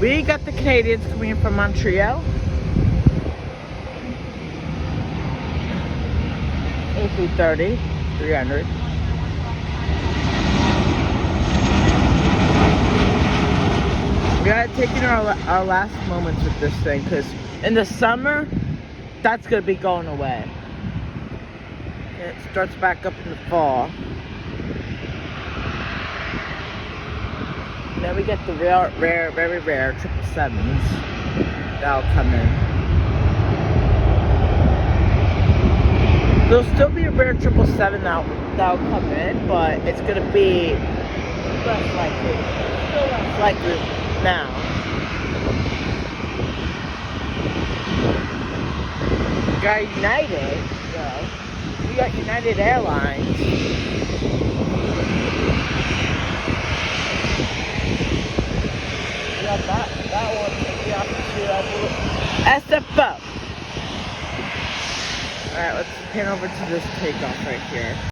We got the Canadians coming in from Montreal. A330, 300. We gotta take in our last moments with this thing, because in the summer, that's gonna be going away. And it starts back up in the fall. And then we get the very rare 777s that'll come in. There'll still be a rare 777 that'll come in, but it's gonna be less likely. Still less likely now. We got United, though. We got United Airlines. We got that one. The SFO. Alright, let's pan over to this takeoff right here.